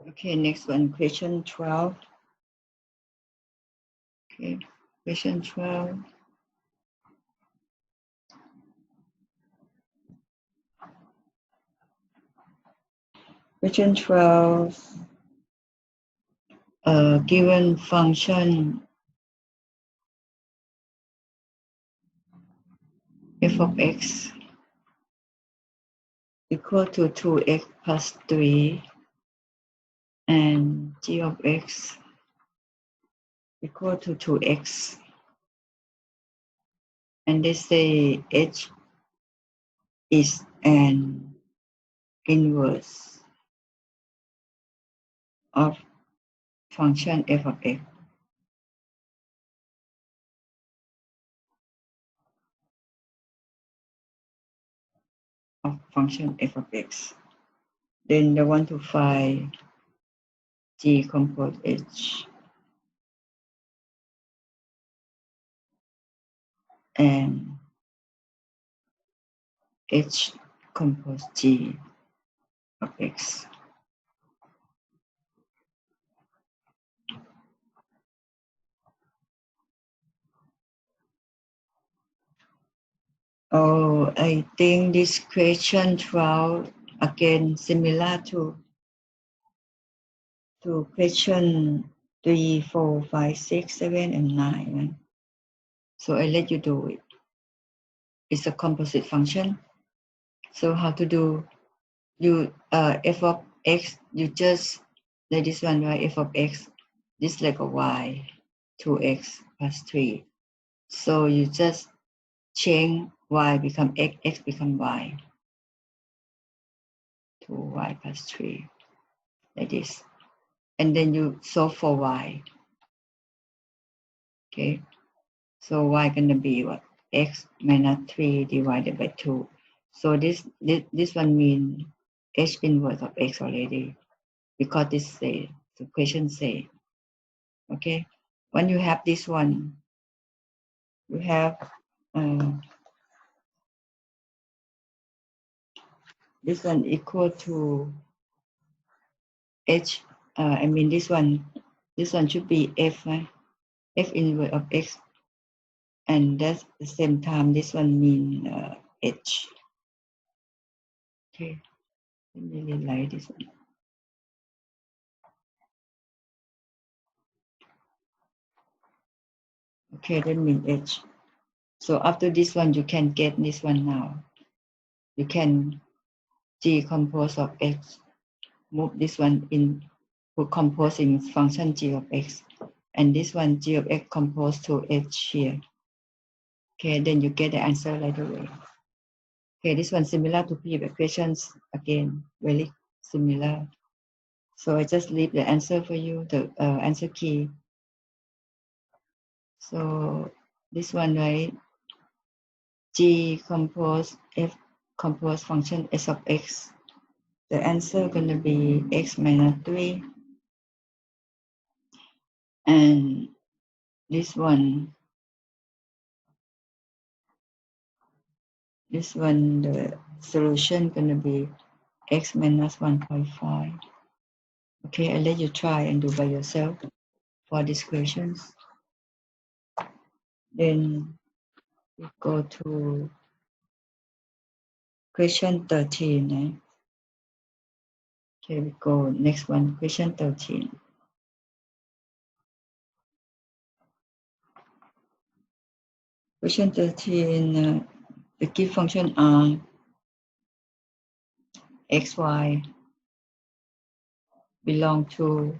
Okay, next one, question 12. Okay, question 12. Question 12, given function f of x equal to 2x plus 3 and g of x equal to 2x. And they say h is an inverse of function f of x. Of function f of x. Then they want to find g compose h and h compose g of x. Oh, I think this question 12 again similar to question 3, 4, 5, 6, 7, and 9. Right? So I let you do it. It's a composite function. So how to do? You f of x, you just like this one, right? F of x, this like a y, 2x plus 3. So you just change y become x, x become y. 2y plus 3, like this. And then you solve for y. Okay, so y gonna be what? X minus 3 divided by 2. So this one means h inverse of x already, because this say, the question say, okay, when you have this one, you have this one equal to h, I mean this one should be f, right? F inverse of x, and that's the same time this one mean h. Okay, I really like this one. Okay, that means h. So after this one, you can get this one now. You can decompose of x, move this one in for composing function g of x, and this one g of x composed to h here. Okay, then you get the answer right away. Okay, this one similar to previous questions, again, very similar. So I just leave the answer for you, the answer key. So this one, right? G compose f compose function s of x. The answer gonna be x minus 3. And this one, the solution gonna be x minus 1.5. Okay, I'll let you try and do by yourself for these questions. Then we go to question 13. Eh? Okay, we go next one, question 13. Question 13, the given function r, x, y belong to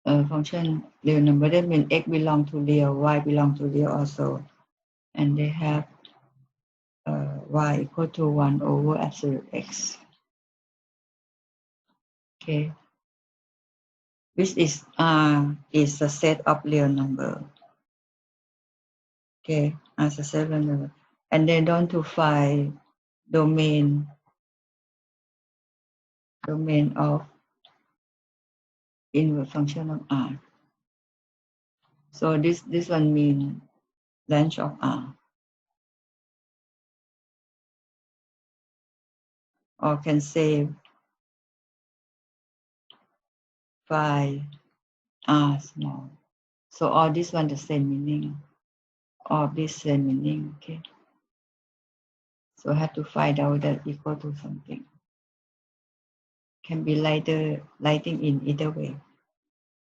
function real number. That means x belong to real, y belong to real also. And they have y equal to 1 over absolute x. Okay. Which is R is a set of real number. Okay, as a set of number. And then don't to find domain of inverse function of R. So this one means range of R. Or can say by r small. So all this one the same meaning. All this same meaning. Okay. So I have to find out that equal to something. Can be lighting in either way.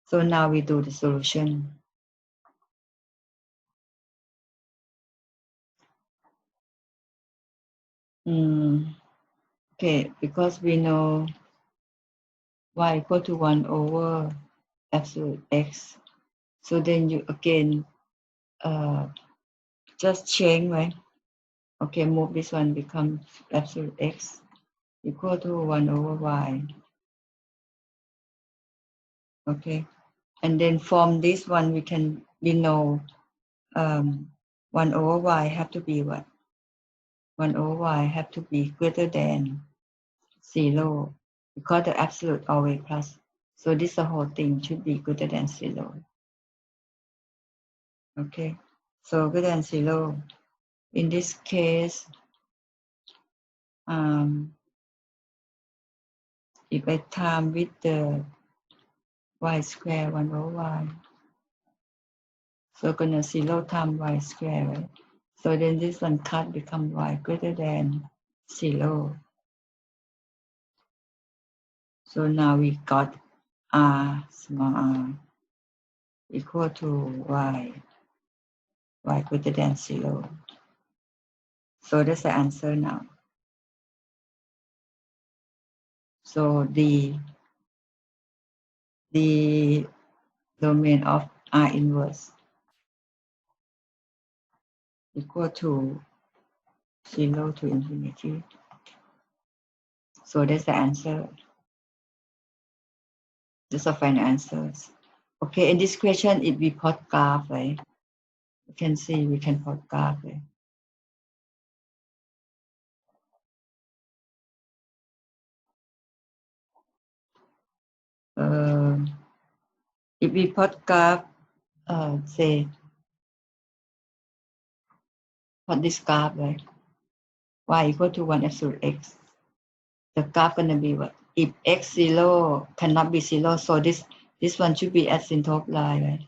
So now we do the solution. Okay, because we know y equal to 1 over absolute x. So then you again just change, right? Okay, move this one becomes absolute x equal to 1 over y. Okay, and then from this one we know 1 over y have to be what? 1 over y have to be greater than 0 because the absolute always plus. So this the whole thing should be greater than 0. Okay, so greater than 0. In this case, if I time with the y square 1 over y, so gonna 0 times y square, right? So then this one cut become y greater than 0. So now we got r small r equal to y greater than 0. So that's the answer now. So the domain of R inverse equal to 0 to infinity. So that's the answer. That's the final answers. Okay, in this question, if we plot graph, right? You can see we can plot graph, right? If we plot graph, say, plot this graph, right? Y equal to 1 absolute x. The graph gonna be what? If x 0 cannot be 0, so this one should be asymptote line, right?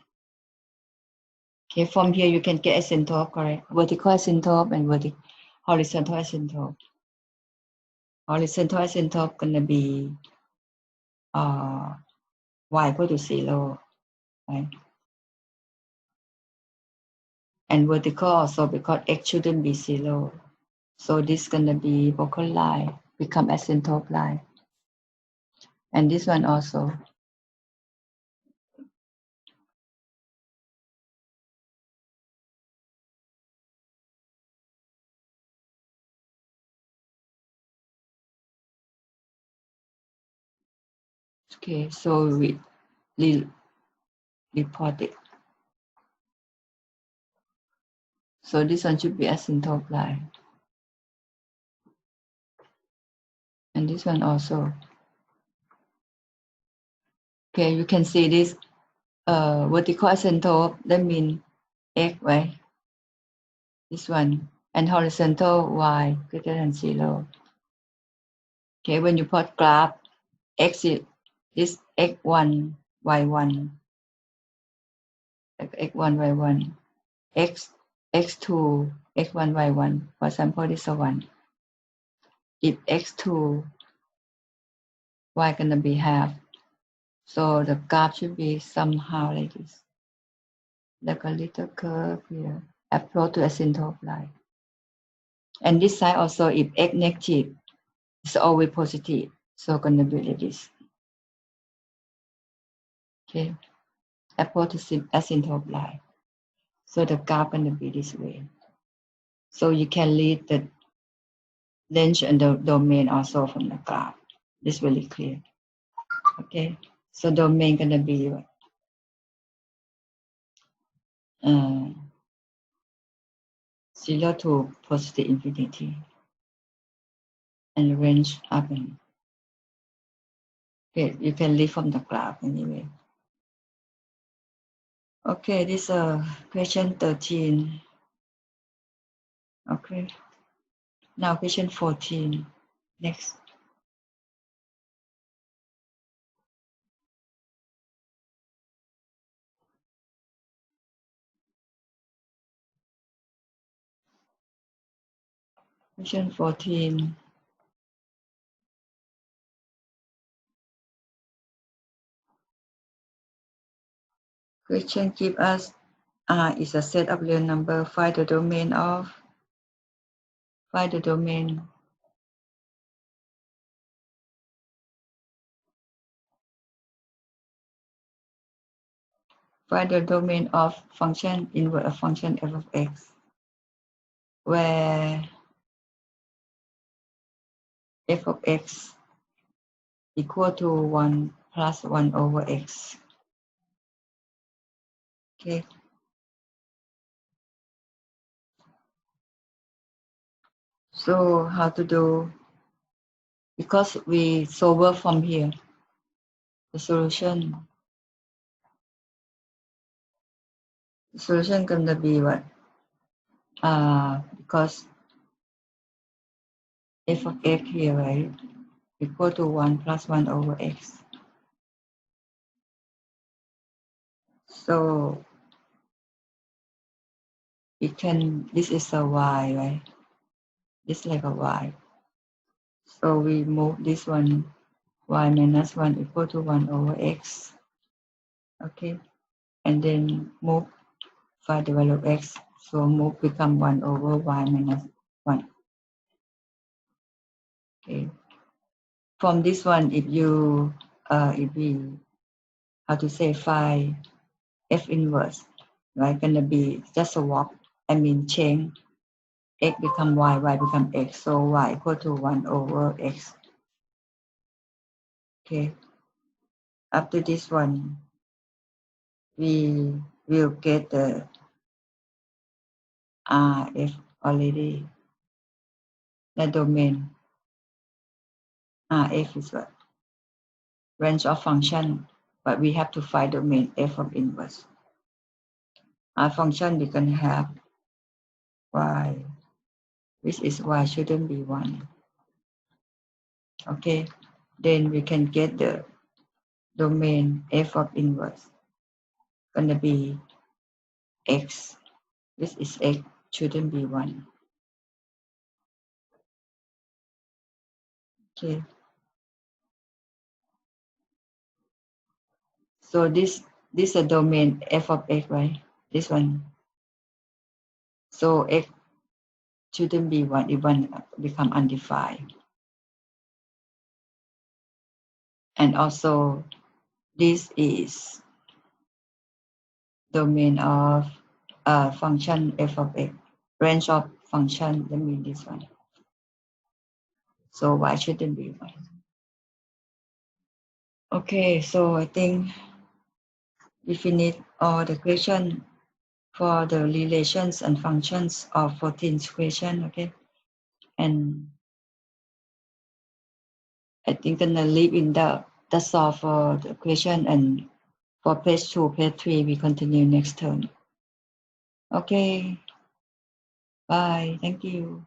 Okay, from here you can get asymptote, correct? Vertical asymptote and horizontal asymptote. Horizontal asymptote gonna be y equal to 0, right? And vertical also because x shouldn't be 0. So this gonna be focal line, become asymptote line. And this one also. Okay, so we report it. So this one should be asymptote line. And this one also. Okay, you can see this vertical asymptote, that means x, right? This one. And horizontal y greater than 0. Okay, when you plot graph, x is x1, y1, x1, y1, x2, x1, y1. For example, this one. If x2, y gonna be half. So the graph should be somehow like this. Like a little curve here, approach to asymptote line. And this side also, if x negative, it's always positive. So gonna be like this. Okay, approach to asymptote line. So the graph gonna be this way. So you can read the length and the domain also from the graph. This really clear. Okay, so domain gonna be 0 to positive infinity, and range up and okay, you can read from the graph anyway. Okay, this question 13. Okay, now question 14. Next. Question 14. Question give us R is a set of real number. Find the domain of. Find the domain. Find the domain of function inverse of function f of x, where f of x equal to 1 plus 1 over x. Okay. So how to do? Because we solve from here, the solution gonna be what? Because f of x here, right, equal to 1 plus 1 over x. So it can, this is a y, right? This like a y. So we move this one, y minus 1 equal to 1 over x. Okay. And then move, find the value of x. So move become 1 over y minus 1. Okay. From this one, if you, if we, how to say, find f inverse, right, gonna be just a swap. I mean, change x become y, y become x. So y equal to 1 over x. Okay. After this one, we will get the RF already. The domain RF is what? Range of function, but we have to find domain f of inverse. Our function we can have y, which is y shouldn't be 1. Okay, then we can get the domain f of inverse. Gonna be x, which is x shouldn't be 1. Okay. So this is a domain f of x, right? This one. So x shouldn't be 1 if 1 become undefined. And also this is domain of function f of x, range of function, that means this one. So y shouldn't be 1. Okay, so I think we finished all the question for the relations and functions of 14th question, okay? And I think gonna leave in the solve for the question, and for page 2, page 3, we continue next term. Okay, bye, thank you.